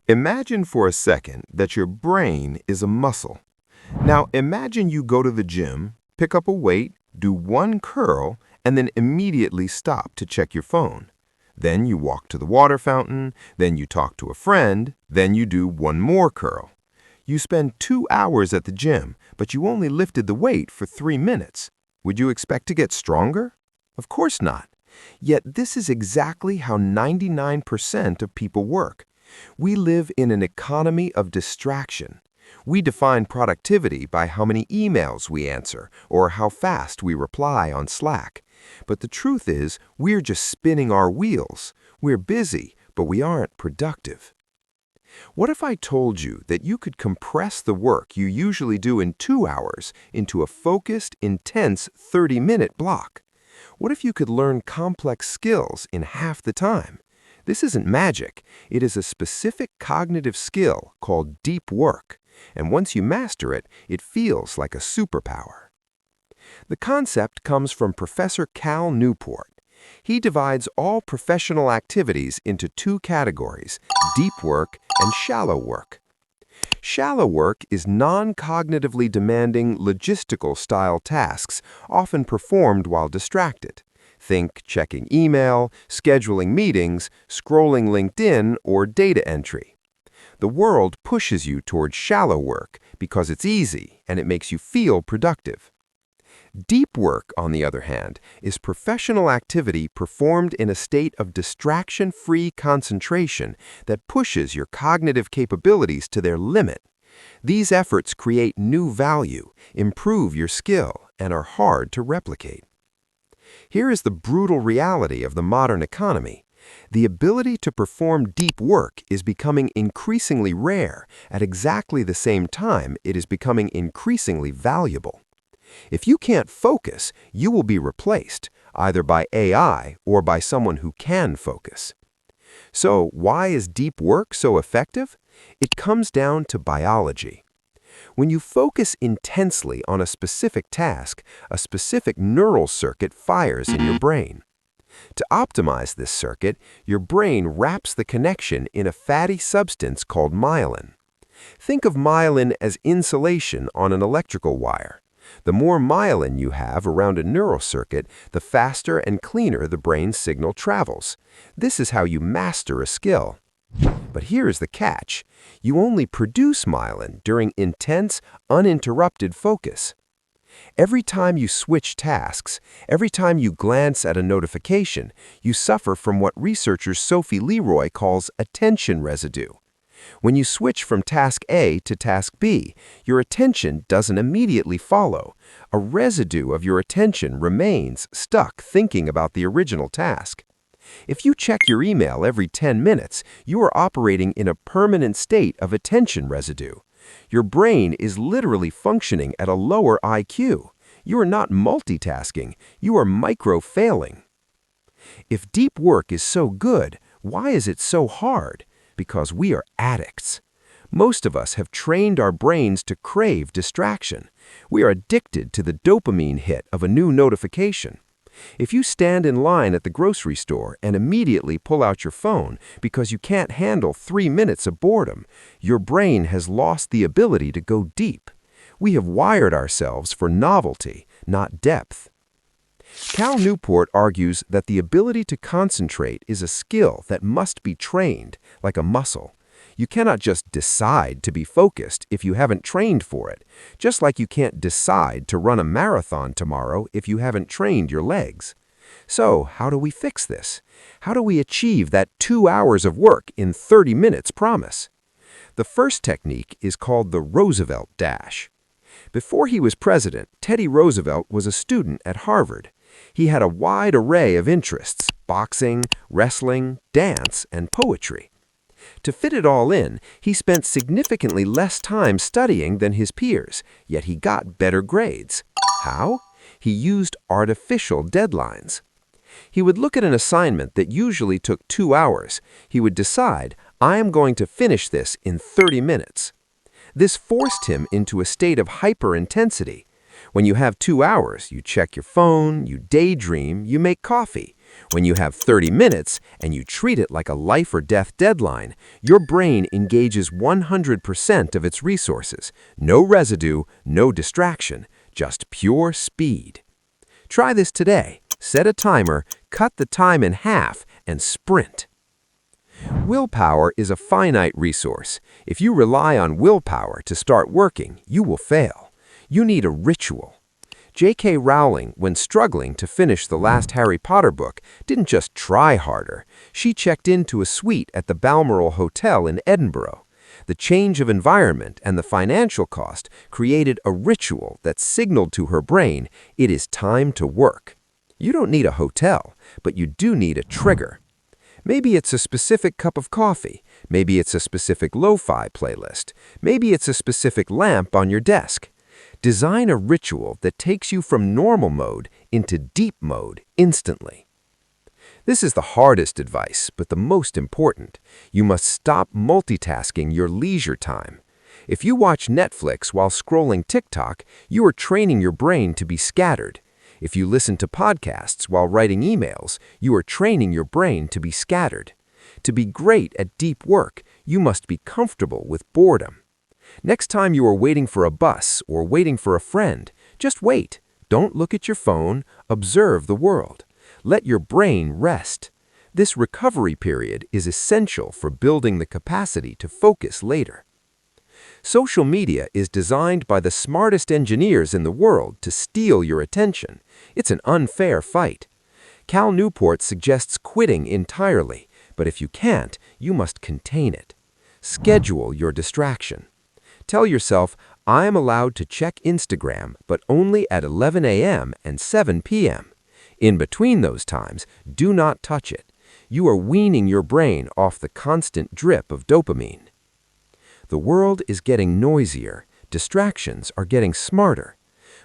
Imagine for a second that your brain is a muscle. Now imagine you go to the gym, pick up a weight, do one curl, and then immediately stop to check your phone. Then you walk to the water fountain, then you talk to a friend, then you do one more curl. You spend 2 hours at the gym, but you only lifted the weight for 3 minutes. Would you expect to get stronger? Of course not. Yet this is exactly how 99% of people work. We live in an economy of distraction. We define productivity by how many emails we answer or how fast we reply on Slack. But the truth is, we're just spinning our wheels. We're busy, but we aren't productive. What if I told you that you could compress the work you usually do in 2 hours into a focused, intense 30-minute block? What if you could learn complex skills in half the time? This isn't magic. It is a specific cognitive skill called deep work, and once you master it, it feels like a superpower. The concept comes from Professor Cal Newport. He divides all professional activities into 2 categories, deep work and shallow work. Shallow work is non-cognitively demanding logistical-style tasks, often performed while distracted. Think checking email, scheduling meetings, scrolling LinkedIn, or data entry. The world pushes you towards shallow work because it's easy and it makes you feel productive. Deep work, on the other hand, is professional activity performed in a state of distraction-free concentration that pushes your cognitive capabilities to their limit. These efforts create new value, improve your skill, and are hard to replicate. Here is the brutal reality of the modern economy. The ability to perform deep work is becoming increasingly rare at exactly the same time it is becoming increasingly valuable. If you can't focus, you will be replaced, either by AI or by someone who can focus. So, why is deep work so effective? It comes down to biology. When you focus intensely on a specific task, a specific neural circuit fires in your brain. To optimize this circuit, your brain wraps the connection in a fatty substance called myelin. Think of myelin as insulation on an electrical wire. The more myelin you have around a neural circuit, the faster and cleaner the brain's signal travels. This is how you master a skill. But here is the catch. You only produce myelin during intense, uninterrupted focus. Every time you switch tasks, every time you glance at a notification, you suffer from what researcher Sophie Leroy calls attention residue. When you switch from task A to task B, your attention doesn't immediately follow. A residue of your attention remains stuck thinking about the original task. If you check your email every 10 minutes, you are operating in a permanent state of attention residue. Your brain is literally functioning at a lower IQ. You are not multitasking, you are micro-failing. If deep work is so good, why is it so hard? Because we are addicts. Most of us have trained our brains to crave distraction. We are addicted to the dopamine hit of a new notification. If you stand in line at the grocery store and immediately pull out your phone because you can't handle 3 minutes of boredom, your brain has lost the ability to go deep. We have wired ourselves for novelty, not depth. Cal Newport argues that the ability to concentrate is a skill that must be trained, like a muscle. You cannot just decide to be focused if you haven't trained for it, just like you can't decide to run a marathon tomorrow if you haven't trained your legs. So, how do we fix this? How do we achieve that 2 hours of work in 30 minutes promise? The first technique is called the Roosevelt Dash. Before he was president, Teddy Roosevelt was a student at Harvard. He had a wide array of interests: boxing, wrestling, dance, and poetry. To fit it all in, he spent significantly less time studying than his peers, yet he got better grades. How? He used artificial deadlines. He would look at an assignment that usually took 2 hours. He would decide, I am going to finish this in 30 minutes. This forced him into a state of hyper-intensity. When you have 2 hours, you check your phone, you daydream, you make coffee. When you have 30 minutes and you treat it like a life or death deadline, your brain engages 100% of its resources. No residue, no distraction, just pure speed. Try this today. Set a timer, cut the time in half, and sprint. Willpower is a finite resource. If you rely on willpower to start working, you will fail. You need a ritual. J.K. Rowling, when struggling to finish the last Harry Potter book, didn't just try harder. She checked into a suite at the Balmoral Hotel in Edinburgh. The change of environment and the financial cost created a ritual that signaled to her brain, it is time to work. You don't need a hotel, but you do need a trigger. Maybe it's a specific cup of coffee. Maybe it's a specific lo-fi playlist. Maybe it's a specific lamp on your desk. Design a ritual that takes you from normal mode into deep mode instantly. This is the hardest advice, but the most important. You must stop multitasking your leisure time. If you watch Netflix while scrolling TikTok, you are training your brain to be scattered. If you listen to podcasts while writing emails, you are training your brain to be scattered. To be great at deep work, you must be comfortable with boredom. Next time you are waiting for a bus or waiting for a friend, just wait. Don't look at your phone. Observe the world. Let your brain rest. This recovery period is essential for building the capacity to focus later. Social media is designed by the smartest engineers in the world to steal your attention. It's an unfair fight. Cal Newport suggests quitting entirely, but if you can't, you must contain it. Schedule your distraction. Tell yourself, I am allowed to check Instagram, but only at 11 a.m. and 7 p.m. In between those times, do not touch it. You are weaning your brain off the constant drip of dopamine. The world is getting noisier. Distractions are getting smarter.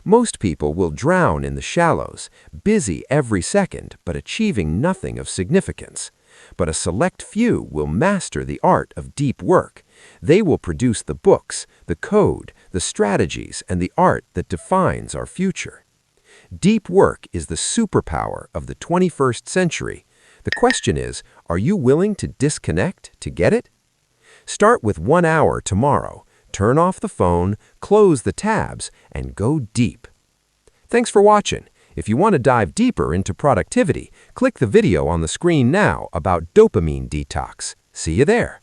Most people will drown in the shallows, busy every second but achieving nothing of significance. But a select few will master the art of deep work. They will produce the books, the code, the strategies, and the art that defines our future. Deep work is the superpower of the 21st century. The question is, are you willing to disconnect to get it? Start with 1 hour tomorrow. Turn off the phone, close the tabs, and go deep. Thanks for watching. If you want to dive deeper into productivity, click the video on the screen now about dopamine detox. See you there.